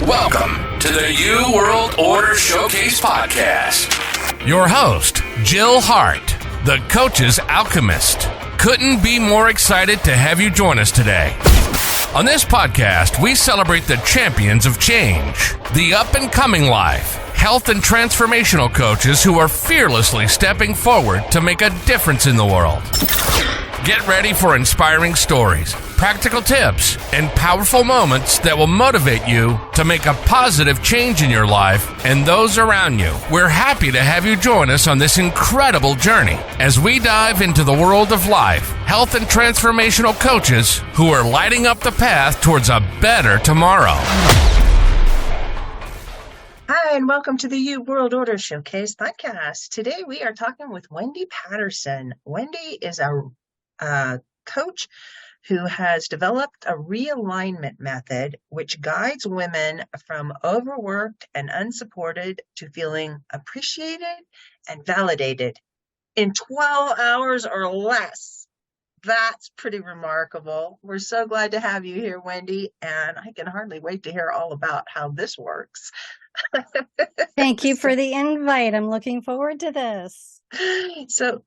Welcome to the New World Order Showcase Podcast. Your host, Jill Hart, the Coach's Alchemist. Couldn't be more excited to have you join us today. On this podcast, we celebrate the champions of change, the up-and-coming life, health and transformational coaches who are fearlessly stepping forward to make a difference in the world. Get ready for inspiring stories, practical tips, and powerful moments that will motivate you to make a positive change in your life and those around you. We're happy to have you join us on this incredible journey as we dive into the world of life, health, and transformational coaches who are lighting up the path towards a better tomorrow. Hi, and welcome to the New World Order Showcase Podcast. Today we are talking with Wendy Patterson. Wendy is a coach who has developed a realignment method which guides women from overworked and unsupported to feeling appreciated and validated in 12 hours or less. That's pretty remarkable. We're so glad to have you here, Wendy, and I can hardly wait to hear all about how this works. Thank you for the invite. I'm looking forward to this. So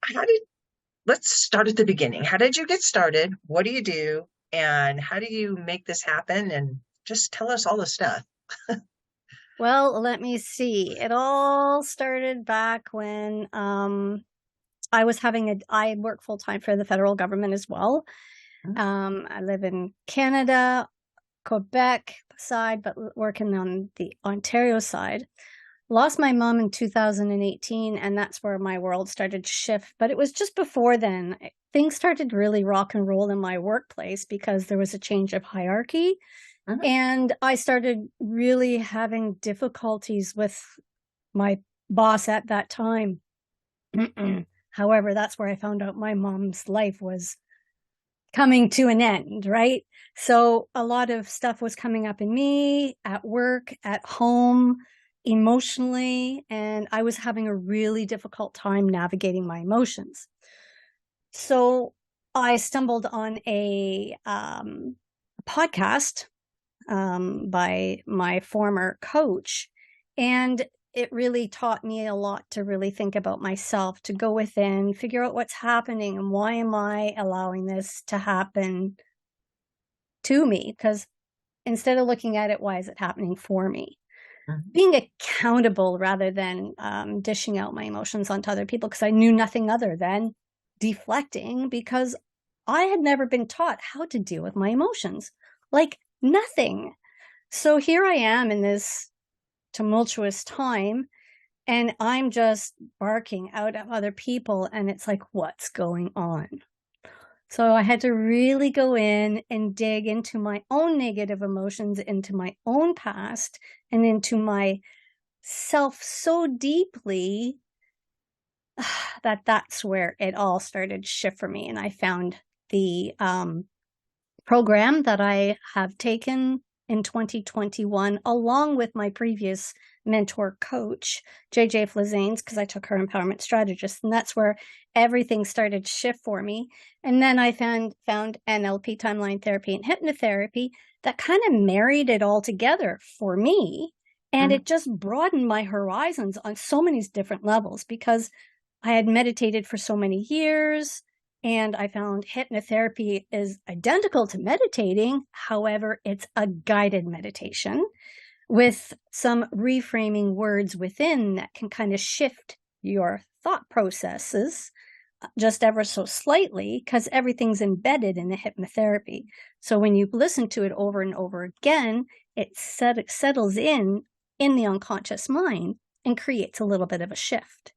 let's start at the beginning. How did you get started? What do you do? And how do you make this happen? And just tell us all the stuff. Well, let me see. It all started back when I work full time for the federal government as well. I live in Canada, Quebec side, but working on the Ontario side. Lost my mom in 2018, and that's where my world started to shift. But it was just before then. Things started to really rock and roll in my workplace because there was a change of hierarchy. And I started really having difficulties with my boss at that time. However, that's where I found out my mom's life was coming to an end, right? So a lot of stuff was coming up in me, at work, at home, emotionally, and I was having a really difficult time navigating my emotions. So I stumbled on a podcast by my former coach, and it really taught me a lot to really think about myself, to go within, figure out what's happening and why am I allowing this to happen to me? Because instead of looking at it, why is it happening for me? Being accountable rather than dishing out my emotions onto other people, because I knew nothing other than deflecting, because I had never been taught how to deal with my emotions, like nothing. So here I am in this tumultuous time, and I'm just barking out at other people, and it's like, what's going on? So I had to really go in and dig into my own negative emotions, into my own past, and into myself so deeply that that's where it all started to shift for me. And I found the program that I have taken in 2021, along with my previous mentor coach, JJ Flazanes, because I took her empowerment strategist, and that's where everything started to shift for me. And then I found NLP, timeline therapy, and hypnotherapy that kind of married it all together for me. And it just broadened my horizons on so many different levels, because I had meditated for so many years, and I found hypnotherapy is identical to meditating. However, it's a guided meditation with some reframing words within that can kind of shift your thought processes just ever so slightly, because everything's embedded in the hypnotherapy. So when you listen to it over and over again, it settles in the unconscious mind and creates a little bit of a shift.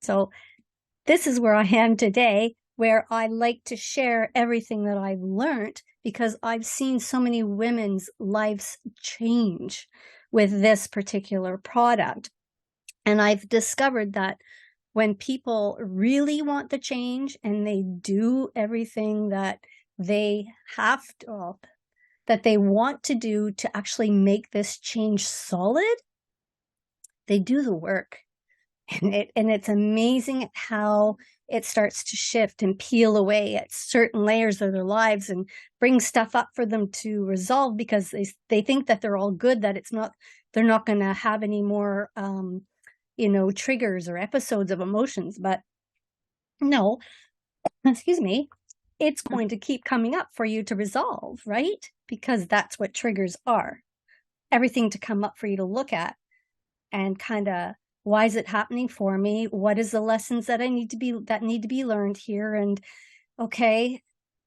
So this is where I am today, where I like to share everything that I've learned, because I've seen so many women's lives change with this particular product. And I've discovered that when people really want the change and they do everything that they have to, that they want to do to actually make this change solid, they do the work. And it's amazing how it starts to shift and peel away at certain layers of their lives and bring stuff up for them to resolve, because they think that they're all good, that they're not going to have any more, triggers or episodes of emotions. But no, excuse me, it's going to keep coming up for you to resolve, right? Because that's what triggers are. Everything to come up for you to look at and kind of, why is it happening for me? What is the lessons that need to be learned here? And okay,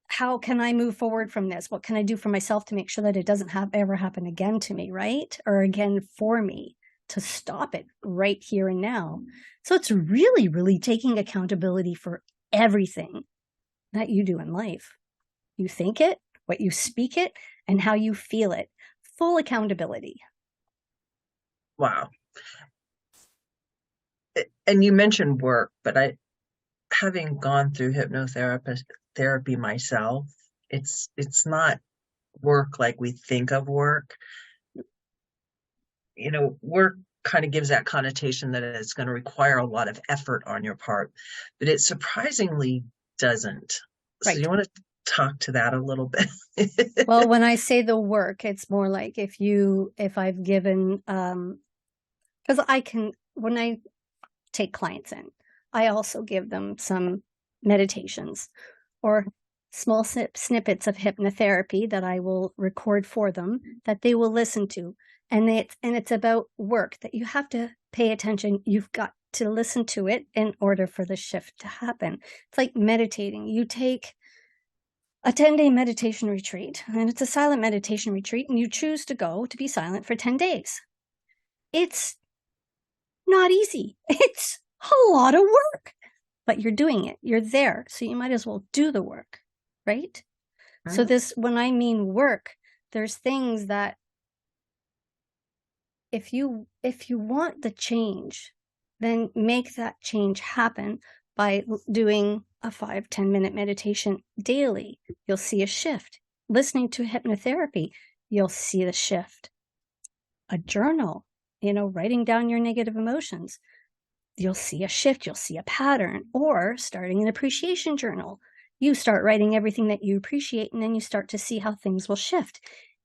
how can I move forward from this? What can I do for myself to make sure that it doesn't ever happen again to me, right? Or again for me, to stop it right here and now. So it's really, really taking accountability for everything that you do in life. You think it, what you speak it, and how you feel it. Full accountability. Wow. And you mentioned work, but having gone through therapy myself, it's not work like we think of work. Work kind of gives that connotation that it's going to require a lot of effort on your part, but it surprisingly doesn't. Right. So you want to talk to that a little bit? Well, when I say the work, it's more like if I've given, because when I take clients in, I also give them some meditations or small snippets of hypnotherapy that I will record for them that they will listen to. And it's about work that you have to pay attention. You've got to listen to it in order for the shift to happen. It's like meditating. You take a 10-day meditation retreat, and it's a silent meditation retreat, and you choose to go to be silent for 10 days. It's not easy. It's a lot of work, but you're doing it. You're there. So you might as well do the work, right? So when I mean work, there's things that if you want the change, then make that change happen by doing a 5-10 minute meditation daily. You'll see a shift. Listening to hypnotherapy, you'll see the shift. A journal, writing down your negative emotions, you'll see a shift. You'll see a pattern. Or starting an appreciation journal, you start writing everything that you appreciate, and then you start to see how things will shift.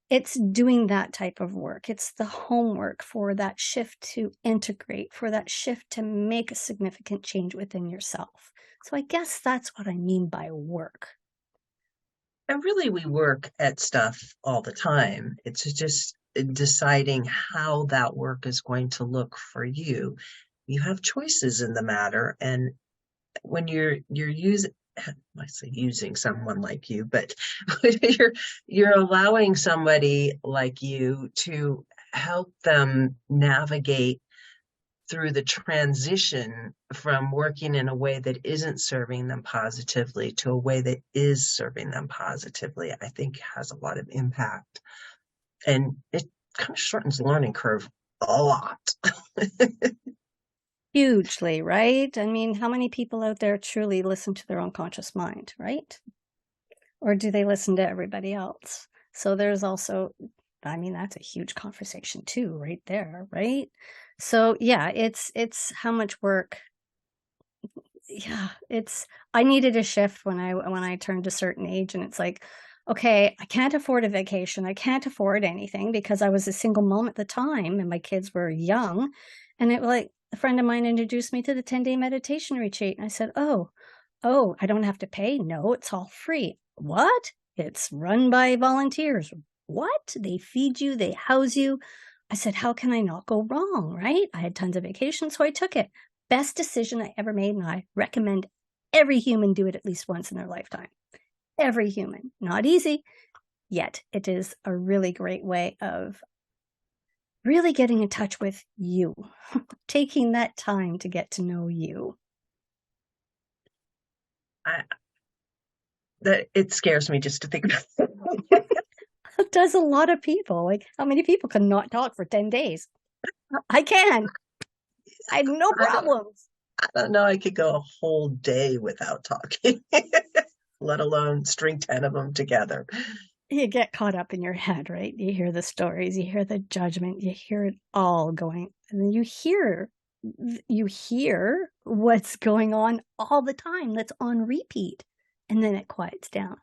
It's doing that type of work. It's the homework for that shift to integrate, for that shift to make a significant change within yourself. So I guess that's what I mean by work. And really, we work at stuff all the time. It's just deciding how that work is going to look for you. You have choices in the matter. And when you're using someone like you, but you're allowing somebody like you to help them navigate through the transition from working in a way that isn't serving them positively to a way that is serving them positively, I think has a lot of impact. And it kind of shortens the learning curve a lot. Hugely, right? I mean, how many people out there truly listen to their unconscious mind, right? Or do they listen to everybody else? So there's also, that's a huge conversation too, right there, right? So yeah, it's how much work. Yeah, I needed a shift when I turned a certain age, and it's like, okay, I can't afford a vacation. I can't afford anything because I was a single mom at the time and my kids were young. And a friend of mine introduced me to the 10-day meditation retreat. And I said, oh, I don't have to pay? No, it's all free. What? It's run by volunteers. What? They feed you, they house you. I said, how can I not go wrong, right? I had tons of vacations, so I took it. Best decision I ever made, and I recommend every human do it at least once in their lifetime. Every human. Not easy, yet it is a really great way of really getting in touch with you, taking that time to get to know you. It scares me just to think about it. It does a lot of people. Like, how many people can not talk for 10 days? I can. I have no problems. I don't know. I could go a whole day without talking, let alone string 10 of them together. You get caught up in your head, right? You hear the stories, you hear the judgment, you hear it all going, and then you hear you hear what's going on all the time that's on repeat, and then it quiets down.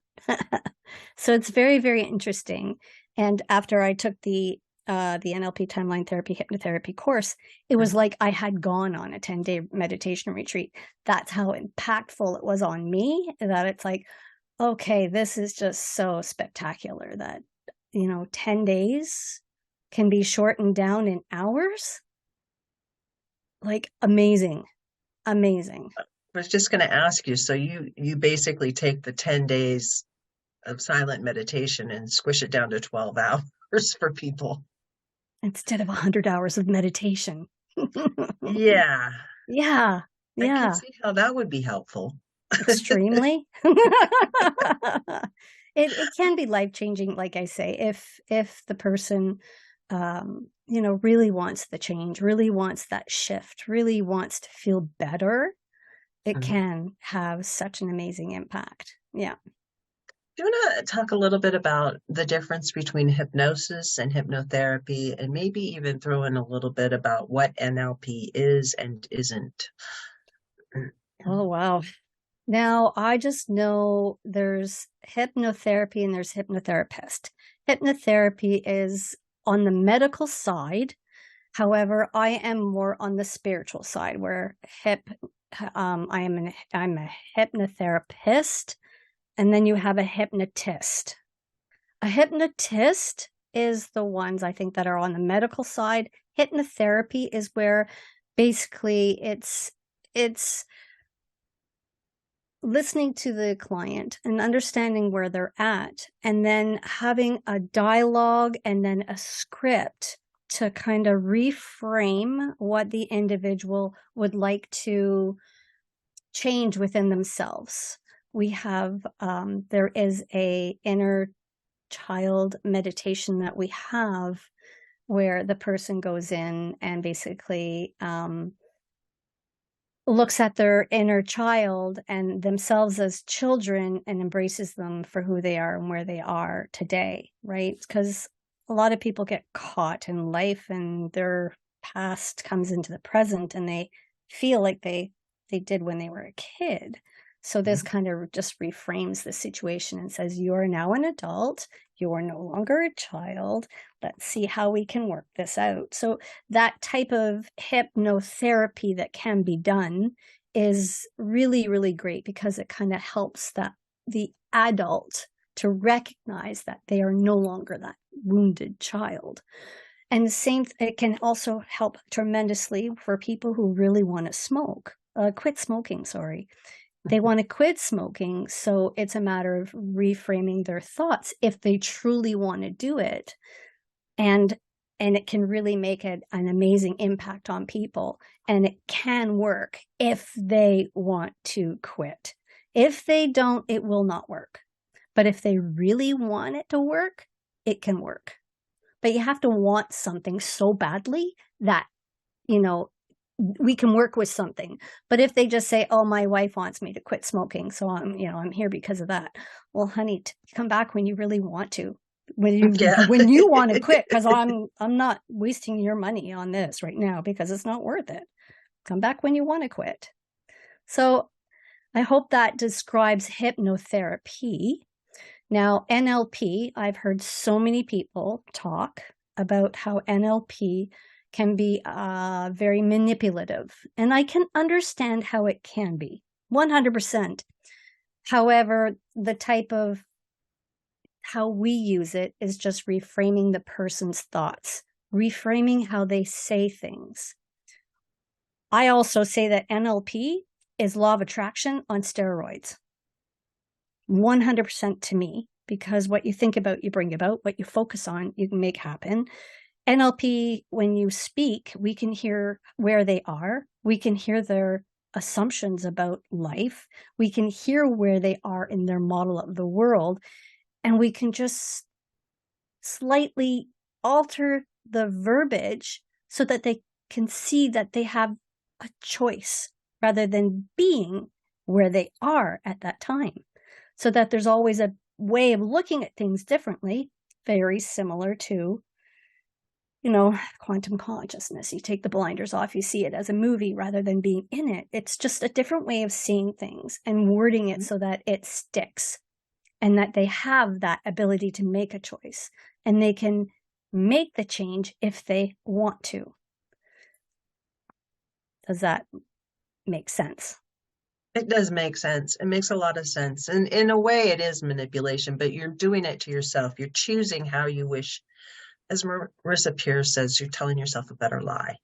So it's very, very interesting. And after I took the NLP timeline therapy hypnotherapy course, it was like I had gone on a 10-day meditation retreat. That's how impactful it was on me, that it's like, okay, this is just so spectacular that, 10 days can be shortened down in hours. Like, amazing. I was just going to ask you, so you basically take the 10 days of silent meditation and squish it down to 12 hours for people. Instead of 100 hours of meditation. Yeah. Yeah. I can see how that would be helpful. Extremely. It can be life-changing, like I say, if the person really wants the change, really wants that shift, really wants to feel better, it can have such an amazing impact. Yeah. Do you want to talk a little bit about the difference between hypnosis and hypnotherapy, and maybe even throw in a little bit about what NLP is and isn't? Oh, wow. Now, I just know there's hypnotherapy and there's hypnotherapist. Hypnotherapy is on the medical side. However, I am more on the spiritual side, where I'm a hypnotherapist, and then you have a hypnotist. A hypnotist is the ones I think that are on the medical side. Hypnotherapy is where basically it's listening to the client and understanding where they're at, and then having a dialogue and then a script to kind of reframe what the individual would like to change within themselves. We have, there is a inner child meditation that we have where the person goes in and basically looks at their inner child and themselves as children and embraces them for who they are and where they are today, right? Because a lot of people get caught in life and their past comes into the present and they feel like they did when they were a kid. So this kind of just reframes the situation and says, you are now an adult. You are no longer a child. Let's see how we can work this out. So that type of hypnotherapy that can be done is really, really great, because it kind of helps the adult to recognize that they are no longer that wounded child. And it can also help tremendously for people who really want to quit smoking, sorry. They want to quit smoking, so it's a matter of reframing their thoughts if they truly want to do it. And it can really make an amazing impact on people. And it can work if they want to quit. If they don't, it will not work. But if they really want it to work, it can work. But you have to want something so badly that, we can work with something. But if they just say, oh, my wife wants me to quit smoking, so I'm here because of that. Well, honey, come back when you really want to. When you want to quit, because I'm not wasting your money on this right now because it's not worth it. Come back when you want to quit. So I hope that describes hypnotherapy. Now, NLP, I've heard so many people talk about how NLP can be very manipulative. And I can understand how it can be, 100%. However, the type of how we use it is just reframing the person's thoughts, reframing how they say things. I also say that NLP is law of attraction on steroids. 100% to me, because what you think about, you bring about. What you focus on, you can make happen. NLP, when you speak, we can hear where they are. We can hear their assumptions about life. We can hear where they are in their model of the world. And we can just slightly alter the verbiage so that they can see that they have a choice rather than being where they are at that time. So that there's always a way of looking at things differently, very similar to quantum consciousness. You take the blinders off, you see it as a movie rather than being in it. It's just a different way of seeing things and wording it so that it sticks, and that they have that ability to make a choice, and they can make the change if they want to. Does that make sense? It does make sense. It makes a lot of sense. And in a way, it is manipulation, but you're doing it to yourself. You're choosing how you wish. As Marissa Peer says, you're telling yourself a better lie.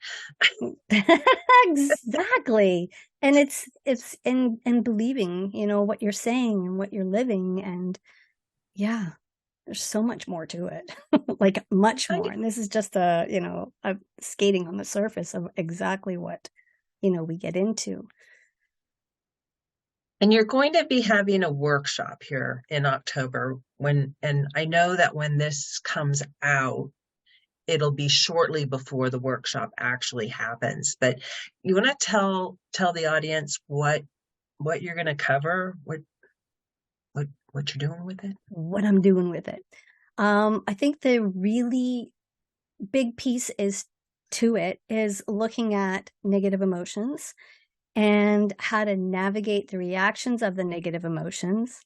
Exactly. And it's in believing, what you're saying and what you're living. And yeah, there's so much more to it, like much more. And this is just a skating on the surface of exactly what, we get into. And you're going to be having a workshop here in October and I know that when this comes out, it'll be shortly before the workshop actually happens. But you want to tell the audience what you're going to cover, what you're doing with it? What I'm doing with it. I think the really big piece is looking at negative emotions and how to navigate the reactions of the negative emotions,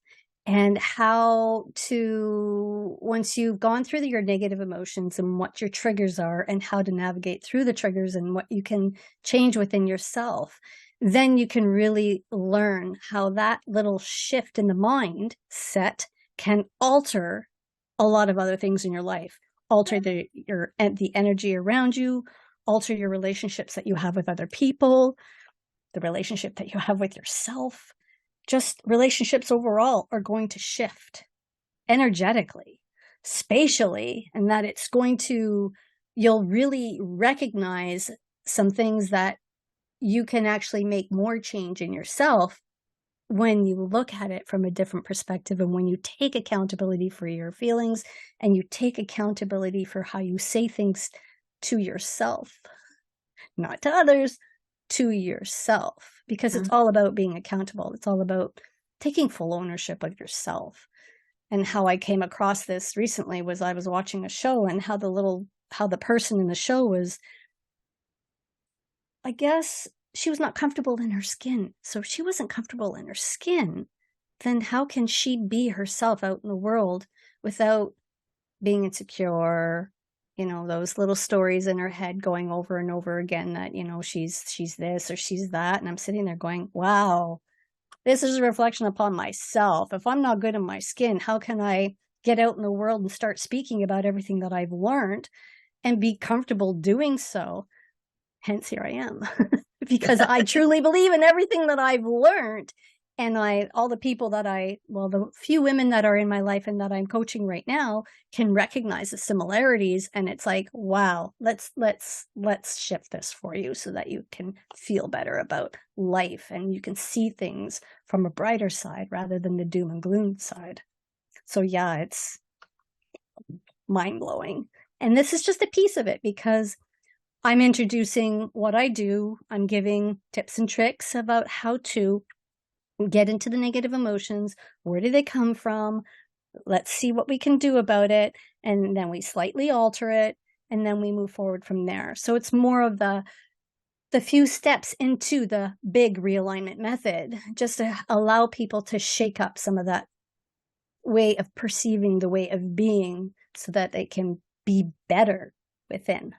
and how to, once you've gone through your negative emotions and what your triggers are and how to navigate through the triggers and what you can change within yourself, then you can really learn how that little shift in the mind set can alter a lot of other things in your life, alter the energy around you, alter your relationships that you have with other people, the relationship that you have with yourself. Just relationships overall are going to shift energetically, spatially, and that you'll really recognize some things that you can actually make more change in yourself when you look at it from a different perspective, and when you take accountability for your feelings and you take accountability for how you say things to yourself, not to others, to yourself, because it's all about being accountable. It's all about taking full ownership of yourself. And how I came across this recently was I was watching a show, and how the person in the show was, I guess she was not comfortable in her skin. So if she wasn't comfortable in her skin, then how can she be herself out in the world without being insecure? Those little stories in her head going over and over again that, she's this or she's that. And I'm sitting there going, wow, this is a reflection upon myself. If I'm not good in my skin, how can I get out in the world and start speaking about everything that I've learned and be comfortable doing so? Hence, here I am, because I truly believe in everything that I've learned. And the few women that are in my life and that I'm coaching right now can recognize the similarities. And it's like, wow, let's shift this for you so that you can feel better about life and you can see things from a brighter side rather than the doom and gloom side. So yeah, it's mind blowing. And this is just a piece of it, because I'm introducing what I do. I'm giving tips and tricks about how to get into the negative emotions. Where do they come from? Let's see what we can do about it. And then we slightly alter it, and then we move forward from there. So it's more of the few steps into the big realignment method, just to allow people to shake up some of that way of perceiving, the way of being, so that they can be better within,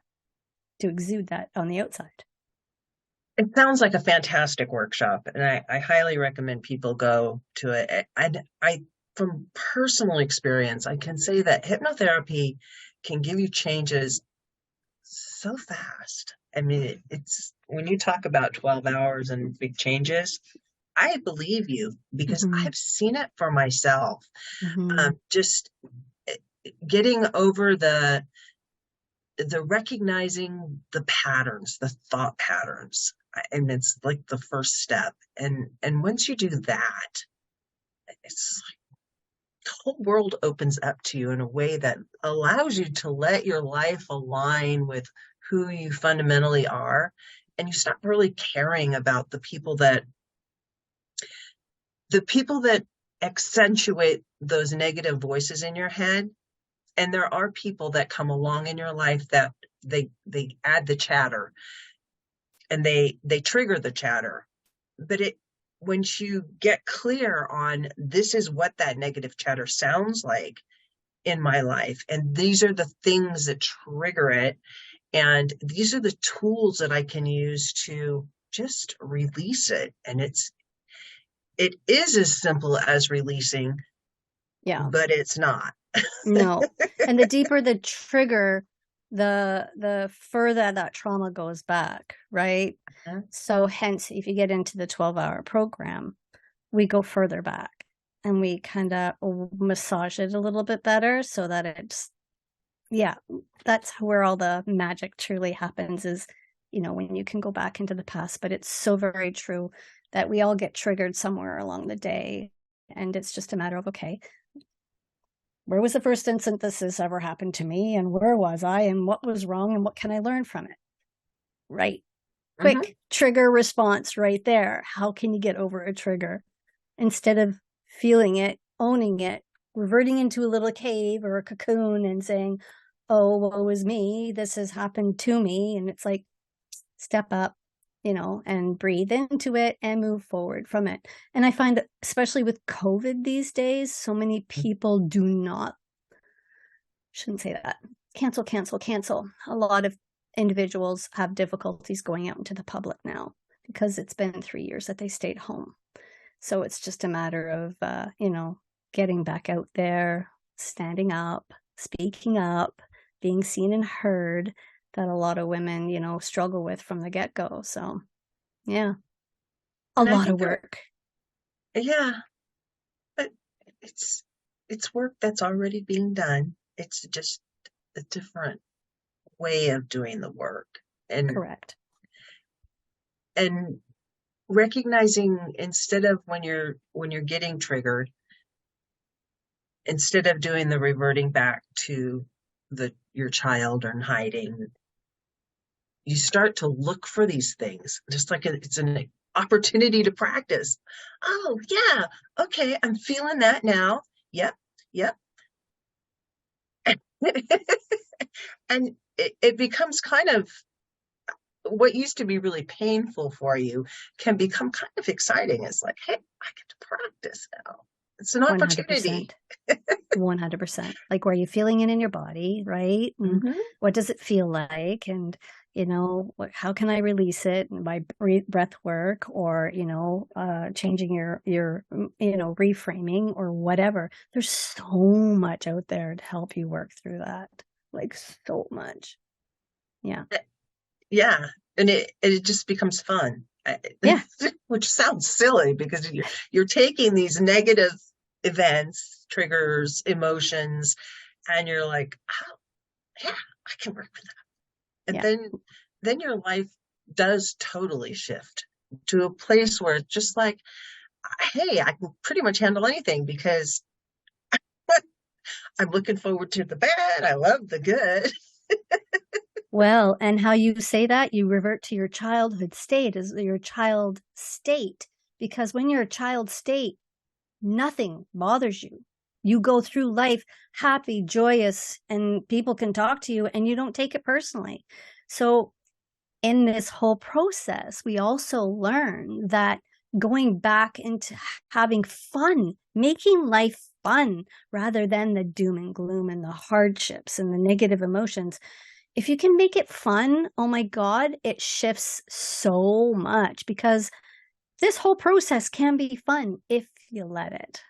to exude that on the outside. It sounds like a fantastic workshop, and I highly recommend people go to it. I, from personal experience, I can say that hypnotherapy can give you changes so fast. I mean, it's when you talk about 12 hours and big changes, I believe you, because I've seen it for myself. Just getting over the recognizing the patterns, the thought patterns. And it's like the first step. And once you do that, it's like the whole world opens up to you in a way that allows you to let your life align with who you fundamentally are. And you stop really caring about the people that accentuate those negative voices in your head. And there are people that come along in your life that they add the chatter, and they trigger the chatter. But once you get clear on, this is what that negative chatter sounds like in my life, and these are the things that trigger it, and these are the tools that I can use to just release it. And it is as simple as releasing, but it's not. No. And the deeper the trigger, the further that trauma goes back, right? Mm-hmm. So hence, if you get into the 12-hour program, we go further back and we kind of massage it a little bit better so that it's, that's where all the magic truly happens, is, when you can go back into the past. But it's so very true that we all get triggered somewhere along the day. And it's just a matter of, okay, where was the first instant this ever happened to me, and where was I, and what was wrong, and what can I learn from it? Right. Quick trigger response right there. How can you get over a trigger? Instead of feeling it, owning it, reverting into a little cave or a cocoon and saying, oh, woe is me, this has happened to me. And it's like, step up, and breathe into it and move forward from it. And I find, especially with COVID these days, so many people shouldn't say that. Cancel. A lot of individuals have difficulties going out into the public now because it's been 3 years that they stayed home. So it's just a matter of, getting back out there, standing up, speaking up, being seen and heard, that a lot of women, struggle with from the get-go. So, yeah, a lot of work. Yeah, but it's work that's already being done. It's just a different way of doing the work. And correct. And recognizing, instead of when you're getting triggered, instead of doing the reverting back to your child or hiding, you start to look for these things, just like it's an opportunity to practice. Oh yeah, okay, I'm feeling that now. Yep. And it becomes kind of, what used to be really painful for you can become kind of exciting. It's like, hey, I get to practice now. It's an opportunity. 100%. Like, where are you feeling it in your body, right? And what does it feel like? And, how can I release it by breath work, or, changing your reframing or whatever. There's so much out there to help you work through that. Like, so much. Yeah. Yeah. And it just becomes fun. Yeah. Which sounds silly, because you're taking these negative events, triggers, emotions, and you're like, oh, yeah, I can work with that. And then your life does totally shift to a place where it's just like, hey, I can pretty much handle anything, because I'm looking forward to the bad. I love the good. Well, and how you say that, you revert to your childhood state as your child state, because when you're a child state, nothing bothers you. You go through life happy, joyous, and people can talk to you and you don't take it personally. So in this whole process, we also learn that going back into having fun, making life fun rather than the doom and gloom and the hardships and the negative emotions. If you can make it fun, oh my God, it shifts so much, because this whole process can be fun if you let it.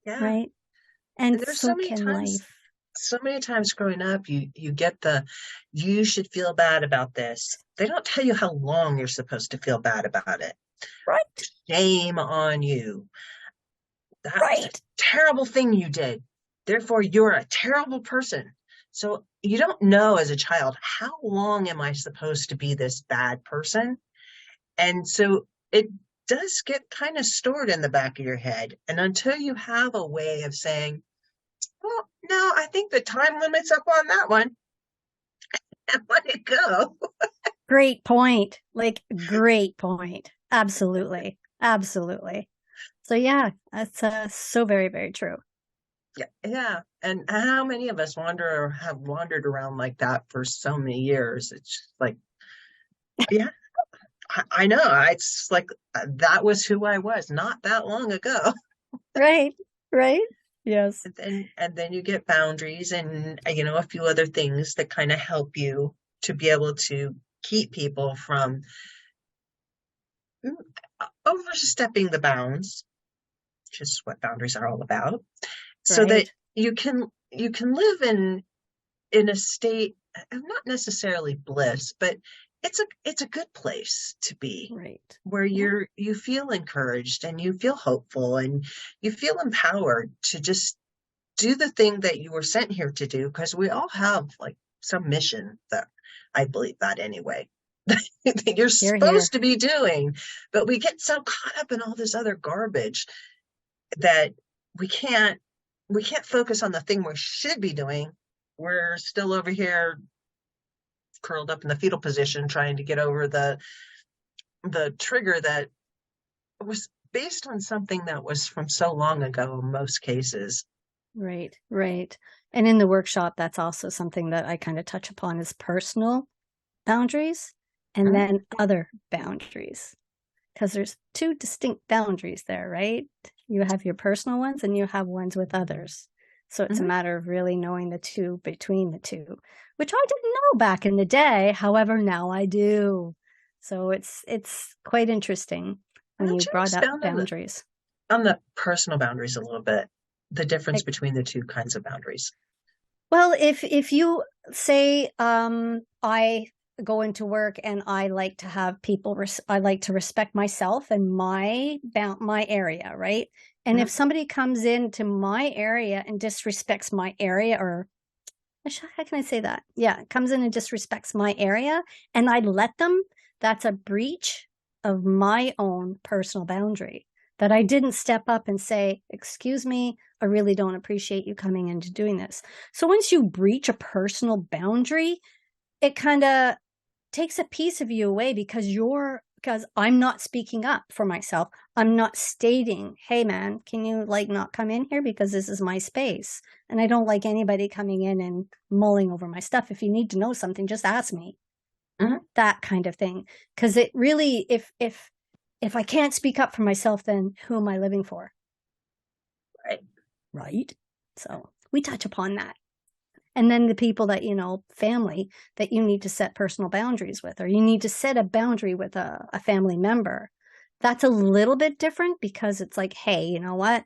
Yeah. Right? And there's so can life. So many times growing up, you get you should feel bad about this. They don't tell you how long you're supposed to feel bad about it. Right. Shame on you. That's right. a terrible thing you did. Therefore, you're a terrible person. So you don't know as a child, how long am I supposed to be this bad person? And so it does get kind of stored in the back of your head. And until you have a way of saying, well, no, I think the time limit's up on that one, and let it go. Great point. Great point. Absolutely. So yeah, that's so very, very true. Yeah. And how many of us have wandered around like that for so many years? It's just like, yeah, I know. It's like that was who I was not that long ago. Right. Right. Yes. And then you get boundaries and a few other things that kind of help you to be able to keep people from overstepping the bounds, which is what boundaries are all about, so that Right. you can live in a state of not necessarily bliss, but it's a good place to be, Right. where Yeah. you feel encouraged and you feel hopeful and you feel empowered to just do the thing that you were sent here to do, because we all have like some mission, that I believe that anyway, that you're Here, here. supposed to be doing, but we get so caught up in all this other garbage that we can't focus on the thing we should be doing. We're still over here curled up in the fetal position trying to get over the trigger that was based on something that was from so long ago in most cases. Right. Right. And in the workshop, that's also something that I kind of touch upon is personal boundaries and Mhm. then other boundaries. Because there's two distinct boundaries there, right? You have your personal ones and you have ones with others. So it's a Mhm. matter of really knowing the two between the two, which I didn't know back in the day. However, now I do. So it's quite interesting Why when don't you you brought up expound boundaries. on the personal boundaries a little bit, the difference Like, between the two kinds of boundaries? well, if you say I go into work and I like to have people I like to respect myself and my area, right? And if Mhm. somebody comes into my area and disrespects my area, or how can I say that? Yeah, comes in and disrespects my area and I let them, that's a breach of my own personal boundary, that I didn't step up and say, excuse me, I really don't appreciate you coming into doing this. So once you breach a personal boundary, it kind of takes a piece of you away, because I'm not speaking up for myself. I'm not stating, hey man, can you like not come in here because this is my space. And I don't like anybody coming in and mulling over my stuff. If you need to know something, just ask me. Mhm. That kind of thing. Because it really, if I can't speak up for myself, then who am I living for? Right. Right. So we touch upon that. And then the people that, family that you need to set personal boundaries with, or you need to set a boundary with a family member. That's a little bit different, because it's like, hey, you know what?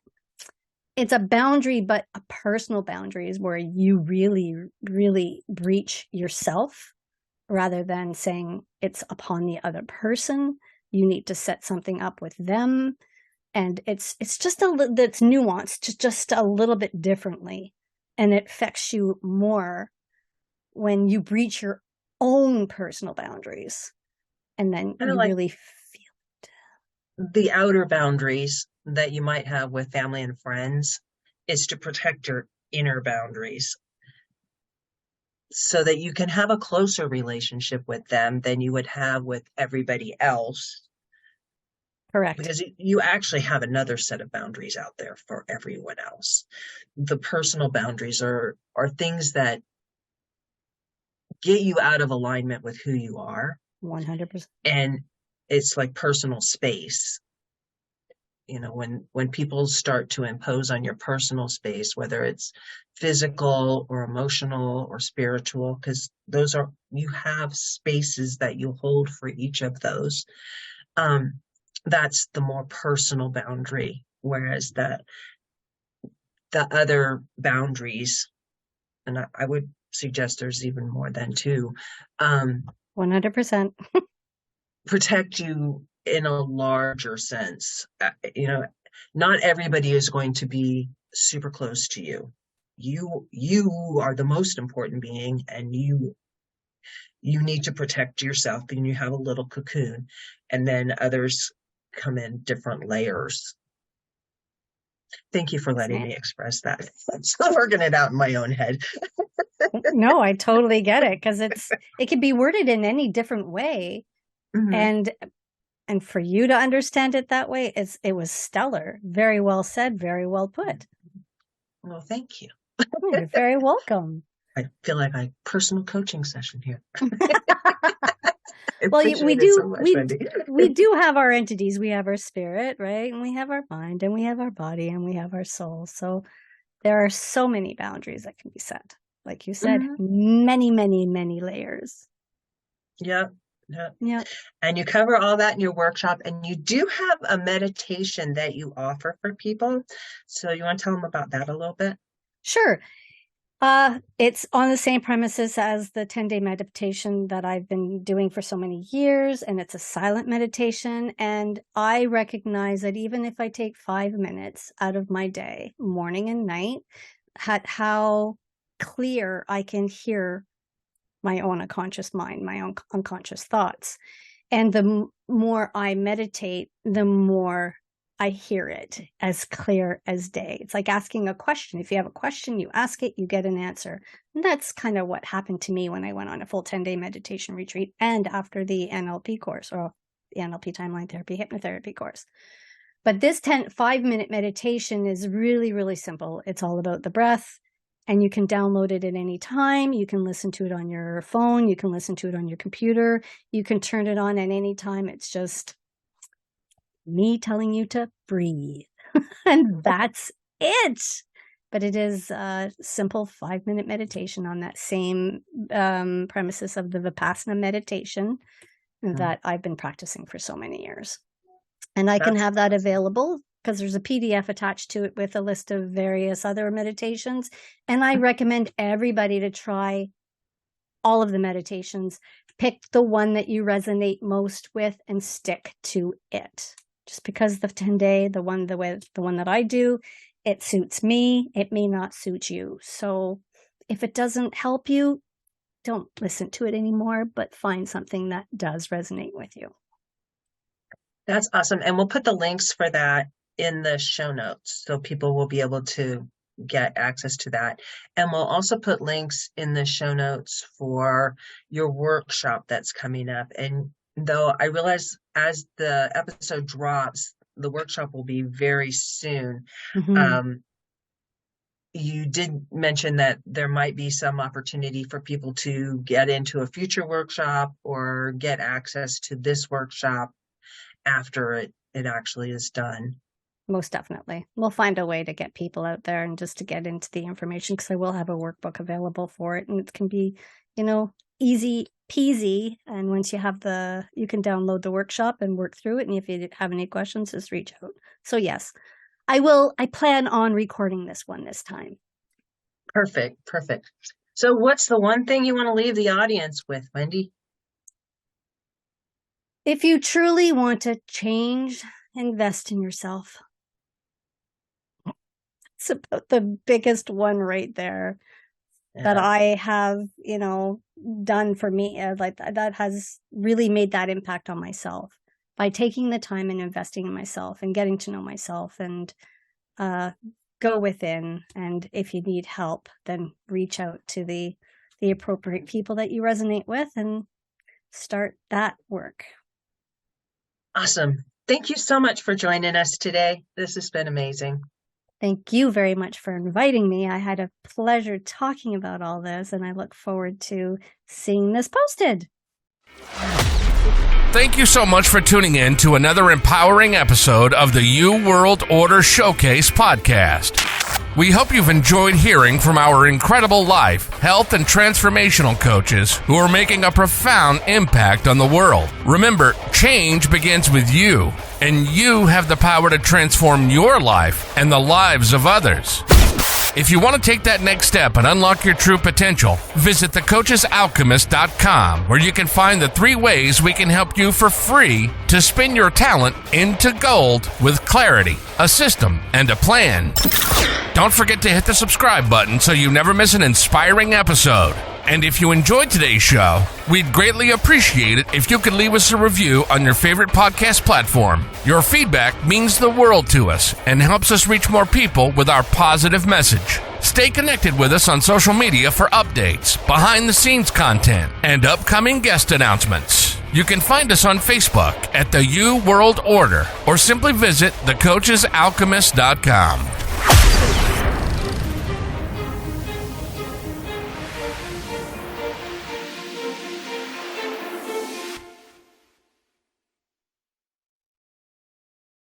It's a boundary, but a personal boundary is where you really, really breach yourself, rather than saying it's upon the other person. You need to set something up with them. And it's just it's nuanced just a little bit differently. And it affects you more when you breach your own personal boundaries, and then Kind of you like really feel the outer boundaries that you might have with family and friends is to protect your inner boundaries, so that you can have a closer relationship with them than you would have with everybody else, correct. because you actually have another set of boundaries out there for everyone else. The personal boundaries are things that get you out of alignment with who you are, 100%. and it's like personal space. When people start to impose on your personal space, whether it's physical or emotional or spiritual, because you have spaces that you hold for each of those. That's the more personal boundary, whereas the other boundaries, and I would suggest there's even more than two, 100%. protect you in a larger sense. Not everybody is going to be super close to you. You are the most important being, and you need to protect yourself, and you have a little cocoon, and then others come in different layers. Thank you for letting me express that. I'm still working it out in my own head. No, I totally get it, because it can be worded in any different way. Mhm. And for you to understand it that way, it was stellar. Very well said, very well put. Well, thank you. You're very welcome. I feel like a personal coaching session here. Well, we do so much, Wendy. We do have our entities. We have our spirit, right? And we have our mind, and we have our body, and we have our soul. So there are so many boundaries that can be set. Like you said, many, many, many layers. Yep. And you cover all that in your workshop, and you do have a meditation that you offer for people. So you want to tell them about that a little bit? Sure. It's on the same premises as the 10-day meditation that I've been doing for so many years, and it's a silent meditation. And I recognize that even if I take 5 minutes out of my day, morning and night, how clear I can hear my own unconscious mind, my own unconscious thoughts. And the more I meditate, the more I hear it as clear as day. It's like asking a question. If you have a question, you ask it, you get an answer. And that's kind of what happened to me when I went on a full 10-day meditation retreat and after the NLP course, or the NLP timeline therapy hypnotherapy course. But this 5-minute meditation is really, really simple. It's all about the breath, and you can download it at any time. You can listen to it on your phone. You can listen to it on your computer. You can turn it on at any time. It's just me telling you to breathe. And that's it. But it is a simple 5-minute meditation on that same premises of the Vipassana meditation that I've been practicing for so many years. And I can have that available because there's a PDF attached to it with a list of various other meditations. And I recommend everybody to try all of the meditations. Pick the one that you resonate most with and stick to it. Just because the 10-day, the one that I do, it suits me, it may not suit you. So if it doesn't help you, don't listen to it anymore, but find something that does resonate with you. That's awesome. And we'll put the links for that in the show notes so people will be able to get access to that. And we'll also put links in the show notes for your workshop that's coming up. And though I realize as the episode drops, the workshop will be very soon. You did mention that there might be some opportunity for people to get into a future workshop or get access to this workshop after it actually is done. Most definitely. We'll find a way to get people out there and just to get into the information, because I will have a workbook available for it, and it can be, easy peasy. And once you have you can download the workshop and work through it. And if you have any questions, just reach out. So yes, I plan on recording this one this time. Perfect. So what's the one thing you want to leave the audience with, Wendy? If you truly want to change, invest in yourself. It's about the biggest one right there that I have, done for me. Like that has really made that impact on myself by taking the time and investing in myself and getting to know myself and go within. And if you need help, then reach out to the appropriate people that you resonate with and start that work. Awesome. Thank you so much for joining us today. This has been amazing. Thank you very much for inviting me. I had a pleasure talking about all this, and I look forward to seeing this posted. Thank you so much for tuning in to another empowering episode of the You World Order Showcase podcast. We hope you've enjoyed hearing from our incredible life, health, and transformational coaches who are making a profound impact on the world. Remember, change begins with you, and you have the power to transform your life and the lives of others. If you want to take that next step and unlock your true potential, visit thecoachesalchemist.com, where you can find the 3 ways we can help you for free to spin your talent into gold with clarity, a system, and a plan. Don't forget to hit the subscribe button so you never miss an inspiring episode. And if you enjoyed today's show, we'd greatly appreciate it if you could leave us a review on your favorite podcast platform. Your feedback means the world to us and helps us reach more people with our positive message. Stay connected with us on social media for updates, behind-the-scenes content, and upcoming guest announcements. You can find us on Facebook at the You World Order or simply visit thecoachesalchemist.com.